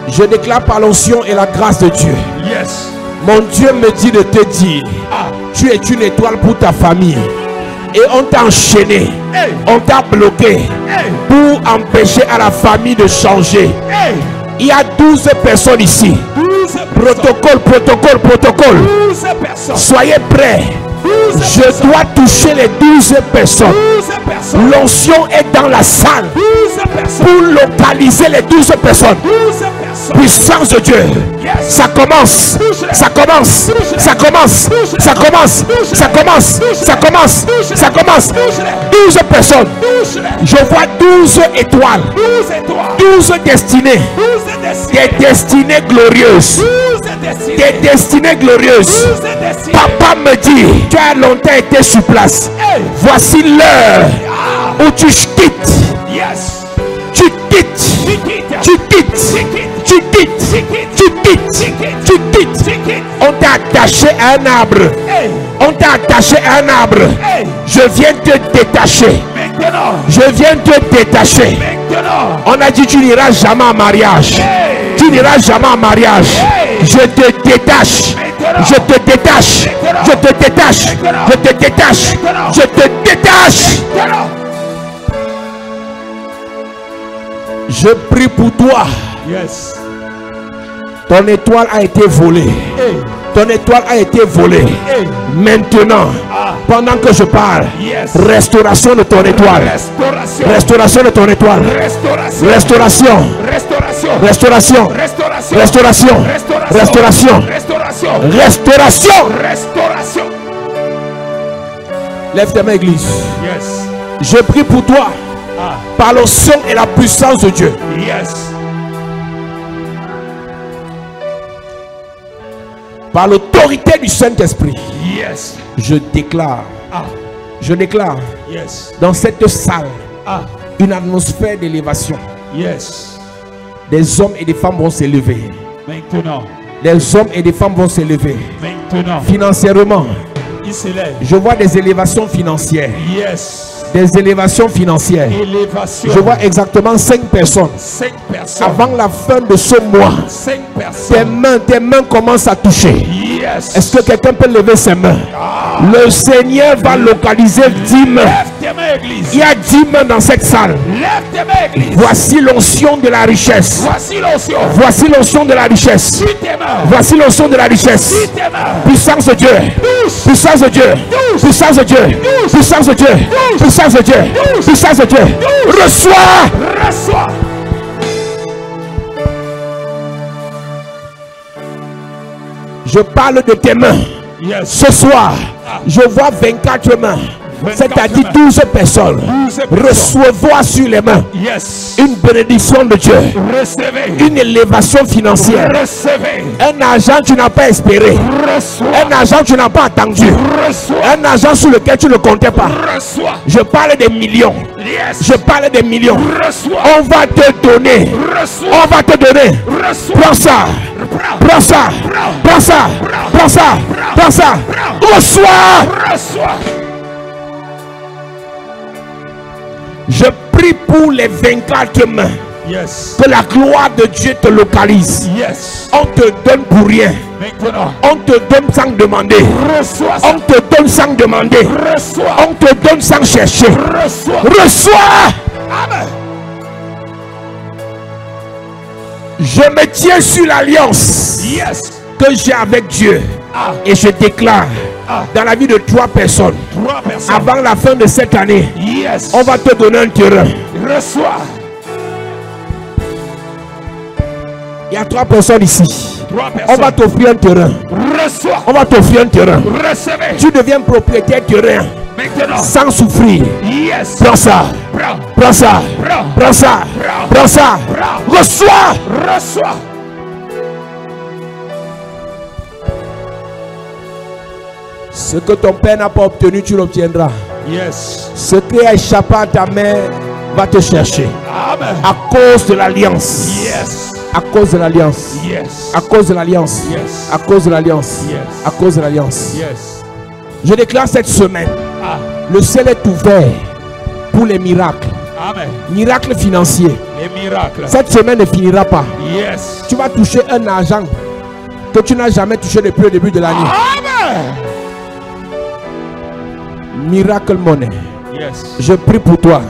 Je déclare par l'onction et la grâce de Dieu. Yes. Mon Dieu me dit de te dire, tu es une étoile pour ta famille. Et on t'a enchaîné, on t'a bloqué pour empêcher à la famille de changer. Il y a 12 personnes ici. Protocole, protocole, protocole. Soyez prêts. Je dois toucher les 12 personnes. L'onction est dans la salle pour localiser les 12 personnes. Puissance de Dieu. Ça commence. Ça commence. Ça commence. Ça commence. Ça commence. Ça commence. Ça commence. 12 personnes. Je vois 12 étoiles. 12 destinées. Des destinées glorieuses. Des destinées glorieuses. Papa me dit, tu as longtemps été sur place. Voici l'heure où tu quittes. Tu quittes. Tu quittes. Tu quittes. Tu quittes. Tu quittes. On t'a attaché à un arbre. On t'a attaché à un arbre. Je viens te détacher. Je viens te détacher. On a dit tu n'iras jamais en mariage. Tu n'iras jamais en mariage. Je te détache. Je te détache. Je te détache. Je te détache. Je te détache. Je prie pour toi. Ton étoile a été volée. Ton étoile a été volée. Maintenant, pendant que je parle, restauration de ton étoile. Restauration de ton étoile. Restauration. Restauration. Restauration. Restauration. Restauration. Lève tes mains, église. Je prie pour toi. Par l'onction et la puissance de Dieu. Par l'autorité du Saint-Esprit. Je déclare. Je déclare. Dans cette salle. Une atmosphère d'élévation. Des hommes et des femmes vont s'élever. Maintenant. Des hommes et des femmes vont s'élever. Maintenant. Financièrement. Ils s'élèvent. Je vois des élévations financières. Des élévations financières. Je vois exactement 5 personnes. 5 personnes. Avant la fin de ce mois. 5 personnes. Tes mains commencent à toucher. Est-ce que quelqu'un peut lever ses mains? Le Seigneur va localiser 10 mains. Il y a 10 mains dans cette salle. Voici l'onction de la richesse. Voici l'onction de la richesse. Voici l'onction de la richesse. Puissance de Dieu. Puissance de Dieu. Puissance de Dieu. Puissance de Dieu. Puissance de Dieu. Puissance de Dieu. Reçois. Je parle de tes mains. Ce soir, je vois 24 mains. C'est-à-dire 12 personnes. Recevez sur les mains une bénédiction de Dieu. Une élévation financière. Un argent que tu n'as pas espéré. Un argent que tu n'as pas attendu. Un argent sur lequel tu ne comptais pas. Je parle des millions. Je parle des millions. On va te donner. On va te donner. Prends ça. Prends ça. Prends ça. Prends ça. Prends ça. Reçois. Je prie pour les 24 mains. Que la gloire de Dieu te localise. On te donne pour rien. On te donne sans demander. On te donne sans demander. On te donne sans chercher. Reçois. Amen. Je me tiens sur l'alliance que j'ai avec Dieu. Et je déclare dans la vie de 3 personnes, avant la fin de cette année, on va te donner un terrain. Reçois. Il y a 3 personnes ici. On va t'offrir un terrain. Reçois. On va t'offrir un terrain. Recevez. Tu deviens propriétaire terrain. Maintenant. Sans souffrir. Prends ça. Prends ça. Prends ça. Prends ça. Reçois. Ce que ton père n'a pas obtenu, tu l'obtiendras. Ce qui a échappé à ta main va te chercher. Amen. À cause de l'alliance. À cause de l'alliance. À cause de l'alliance. À cause de l'alliance. À cause de l'alliance. Je déclare cette semaine. Le ciel est ouvert pour les miracles. Amen. Miracles financiers. Les miracles. Cette semaine ne finira pas. Tu vas toucher un argent que tu n'as jamais touché depuis le début de l'année. Amen. Miracle monnaie. Je prie pour toi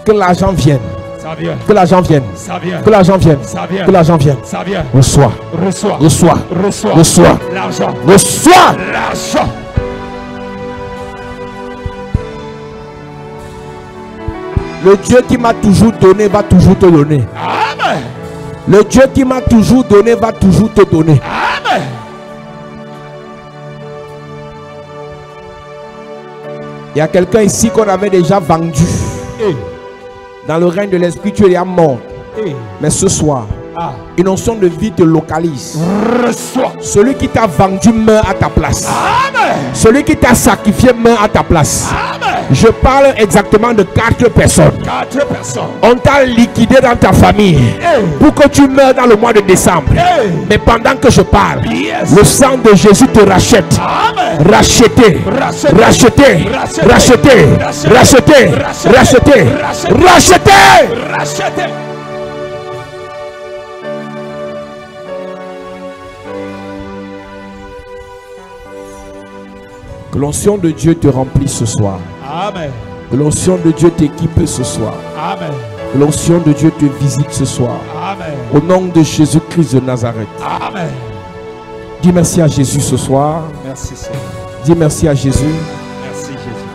que l'argent vienne. Ça vient. Que l'argent vienne. Ça vient. Que l'argent vienne. Ça vient. Que l'argent vienne. Ça vient. Reçois. Reçois. Reçois. Reçois. Reçois. L'argent. Reçois. L'argent. Le Dieu qui m'a toujours donné va toujours te donner. Amen. Le Dieu qui m'a toujours donné va toujours te donner. Amen. Il y a quelqu'un ici qu'on avait déjà vendu. Dans le règne de l'esprit, tu es mort. Mais ce soir, une notion de vie te localise. Reçois. Celui qui t'a vendu meurt à ta place. Amen. Celui qui t'a sacrifié meurt à ta place. Amen. Je parle exactement de 4 personnes. 4 personnes. On t'a liquidé dans ta famille pour que tu meurs dans le mois de décembre. Mais pendant que je parle, le sang de Jésus te rachète. Amen. Racheté, Racheté. racheté, racheté, racheté, racheté, racheté. Racheté. Que l'onction de Dieu te remplisse ce soir. Amen. Que l'onction de Dieu t'équipe ce soir. Amen. Que l'onction de Dieu te visite ce soir. Amen. Au nom de Jésus-Christ de Nazareth. Amen. Dis merci à Jésus ce soir. Merci Seigneur. Dis merci à Jésus. Merci Jésus.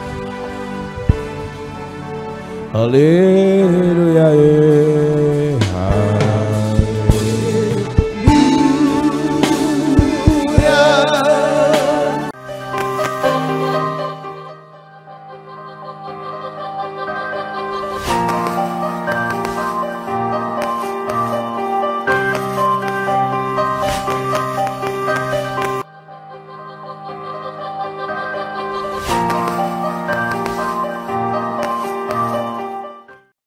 Alléluia.